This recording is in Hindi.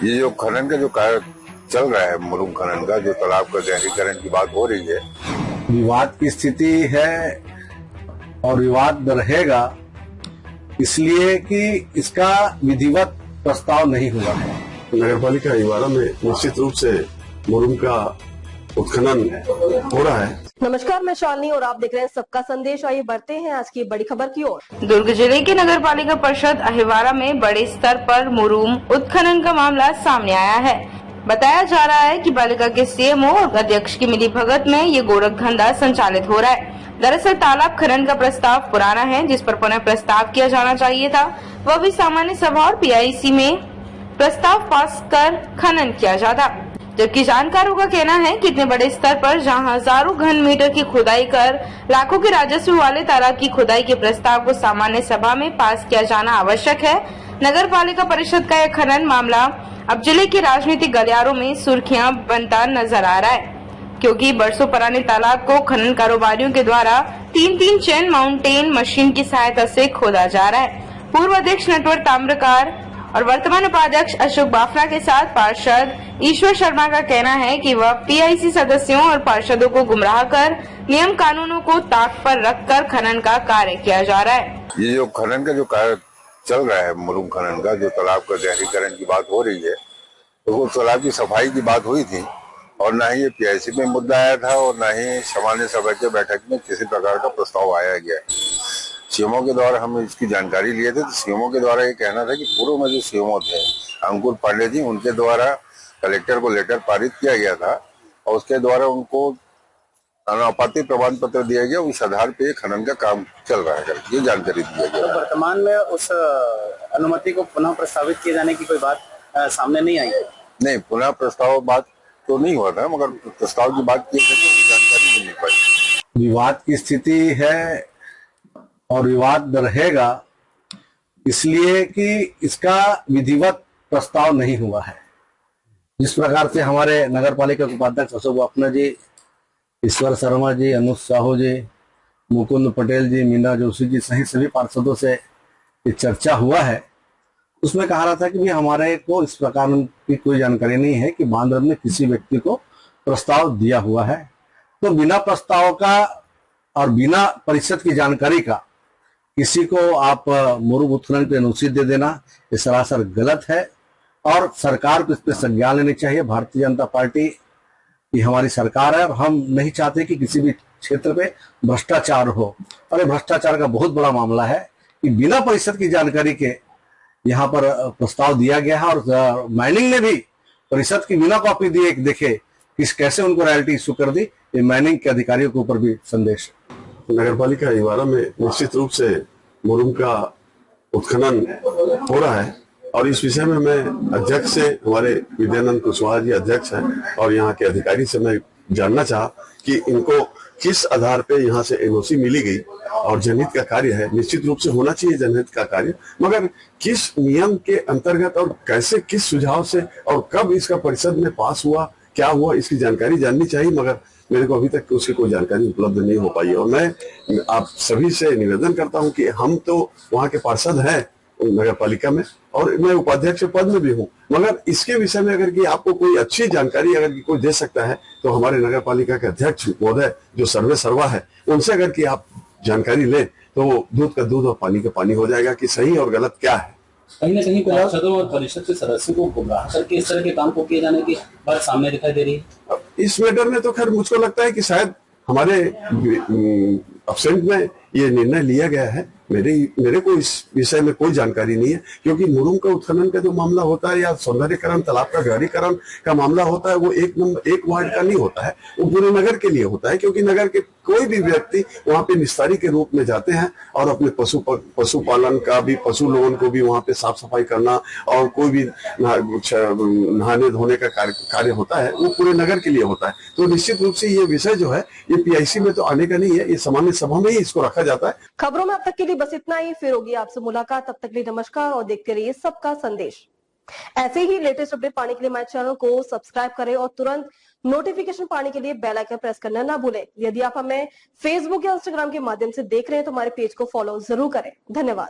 ये जो खनन का जो कार्य चल रहा है, मुरुम खनन का, जो तालाब का गहरीकरण की बात हो रही है, विवाद की स्थिति है और विवाद रहेगा, इसलिए कि इसका विधिवत प्रस्ताव नहीं हुआ है। नगरपालिका अहिवारा में निश्चित रूप से मुरुम का उत्खनन हो रहा है। नमस्कार, मैं शालिनी और आप देख रहे हैं सबका संदेश। आइए बढ़ते हैं आज की बड़ी खबर की ओर। दुर्ग जिले के नगरपालिका परिषद अहिवारा में बड़े स्तर पर मुरुम उत्खनन का मामला सामने आया है। बताया जा रहा है कि पालिका के सीएमओ और अध्यक्ष की मिलीभगत में ये गोरख धंधा संचालित हो रहा है। दरअसल तालाब खनन का प्रस्ताव पुराना है, जिस पर पुनः प्रस्ताव किया जाना चाहिए था। वह भी सामान्य सभा और पीआईसी में प्रस्ताव पास कर खनन किया जाता। जबकि जानकारों का कहना है कि इतने बड़े स्तर पर जहां हजारों घन मीटर की खुदाई कर लाखों के राजस्व वाले तालाब की खुदाई के प्रस्ताव को सामान्य सभा में पास किया जाना आवश्यक है। नगरपालिका परिषद का यह खनन मामला अब जिले के राजनीतिक गलियारों में सुर्खियां बनता नजर आ रहा है, क्योंकि बरसों पुराने तालाब को खनन कारोबारियों के द्वारा 3-3 चेन माउंटेन मशीन की सहायता से खोदा जा रहा है। पूर्व अध्यक्ष नटवर ताम्रकार और वर्तमान उपाध्यक्ष अशोक बाफना के साथ पार्षद ईश्वर शर्मा का कहना है कि वह पीआईसी सदस्यों और पार्षदों को गुमराह कर नियम कानूनों को ताक पर रखकर खनन का कार्य किया जा रहा है। ये जो खनन का जो कार्य चल रहा है, मुरुम खनन का, जो तालाब का गहरीकरण की बात हो रही है, तो वो तालाब की सफाई की बात हुई थी और न ही ये पीआईसी में मुद्दा आया था और न ही सामान्य सभा के बैठक में किसी प्रकार का प्रस्ताव आया गया। सीएमओ के द्वारा हम इसकी जानकारी लिए थे, तो सीएमओ के द्वारा ये कहना था कि पूर्व में जो सीएमओ थे अंकुर पांडे जी, उनके द्वारा कलेक्टर को लेटर पारित किया गया था और उसके द्वारा उनको अनापत्ति प्रमाण पत्र दिया गया। उस आधार पे ये खनन का काम चल रहा है, ये जानकारी दिया गया। तो वर्तमान में उस अनुमति को पुनः प्रस्तावित किए जाने की कोई बात सामने नहीं आई? नहीं, पुनः प्रस्ताव बात तो नहीं हुआ था, मगर प्रस्ताव की बात की जानकारी नहीं मिल पाई। विवाद की स्थिति है और विवाद रहेगा, इसलिए कि इसका विधिवत प्रस्ताव नहीं हुआ है। जिस प्रकार से हमारे नगर पालिका के उपाध्यक्ष अशोक बाफना जी, ईश्वर शर्मा जी, अनुज साहू जी, मुकुंद पटेल जी, मीना जोशी जी सहित सभी पार्षदों से ये चर्चा हुआ है, उसमें कहा रहा था कि हमारे को इस प्रकार की कोई जानकारी नहीं है कि बांद्रब ने किसी व्यक्ति को प्रस्ताव दिया हुआ है। तो बिना प्रस्ताव का और बिना परिषद की जानकारी का किसी को आप मुरुम उत्खनन पे एनओसी दे देना, ये सरासर गलत है और सरकार को इस पे संज्ञान लेनी चाहिए। भारतीय जनता पार्टी की हमारी सरकार है और हम नहीं चाहते कि किसी भी क्षेत्र पे भ्रष्टाचार हो, और ये भ्रष्टाचार का बहुत बड़ा मामला है कि बिना परिषद की जानकारी के यहाँ पर प्रस्ताव दिया गया है। और माइनिंग ने भी परिषद की बिना कॉपी दिए देखे किस कैसे उनको रॉयल्टी इशू कर दी, ये माइनिंग के अधिकारियों के ऊपर भी संदेश। नगरपालिका अहिवारा में निश्चित रूप से मुरुम का उत्खनन हो रहा है और इस विषय में मैं अध्यक्ष से, हमारे विद्यानंद कुशवाहा जी अध्यक्ष हैं, और यहाँ के अधिकारी से मैं जानना चाहा कि इनको किस आधार पे यहाँ से एनओसी मिली गई और जनहित का कार्य है। निश्चित रूप से होना चाहिए जनहित का कार्य, मगर किस नियम के अंतर्गत और कैसे, किस सुझाव से और कब इसका परिषद में पास हुआ, क्या हुआ, इसकी जानकारी जाननी चाहिए, मगर मेरे को अभी तक उसकी कोई जानकारी उपलब्ध नहीं हो पाई। और मैं आप सभी से निवेदन करता हूं कि हम तो वहां के पार्षद हैं नगर पालिका में और मैं उपाध्यक्ष पद में भी हूं, मगर इसके विषय में अगर कि आपको कोई अच्छी जानकारी अगर कोई दे सकता है तो हमारे नगर पालिका के अध्यक्ष महोदय जो सर्वे सर्वा है, उनसे अगर कि आप जानकारी लें तो दूध का दूध और पानी का पानी हो जाएगा कि सही और गलत क्या है। कहीं ना कहीं पार्षदों और परिषद के सदस्यों को गुमराह करके इस तरह के काम को किए जाने की बात सामने दिखाई दे रही है। इस मैटर में तो खैर मुझको लगता है कि शायद हमारे अब्सेंट में ये निर्णय लिया गया है। मेरे को इस विषय में कोई जानकारी नहीं है, क्योंकि मुरुम का उत्खनन का जो मामला होता है या सौंदर्यकरण, तालाब का गहरीकरण का मामला होता है, वो एक वार्ड का नहीं होता है, वो पूरे नगर के लिए होता है। क्योंकि नगर के कोई भी व्यक्ति वहां पे निस्तारी के रूप में जाते हैं और अपने पशुपालन का भी, पशु लोगों को भी वहां पे साफ सफाई करना और कोई भी नहाने धोने का कार्य होता है, वो पूरे नगर के लिए होता है। तो निश्चित रूप से ये विषय जो है ये पीआईसी में तो आने का नहीं है, ये सामान्य सभा में ही इसको रखा जाता है। खबरों में अब तक के लिए बस इतना ही, फिर होगी आपसे मुलाकात। तब तक के लिए नमस्कार और देखते रहिए सबका संदेश। ऐसे ही लेटेस्ट अपडेट पाने के लिए हमारे चैनल को सब्सक्राइब करें और तुरंत नोटिफिकेशन पाने के लिए बेल आइकन प्रेस करना ना भूलें। यदि आप हमें फेसबुक या इंस्टाग्राम के माध्यम से देख रहे हैं तो हमारे पेज को फॉलो जरूर करें। धन्यवाद।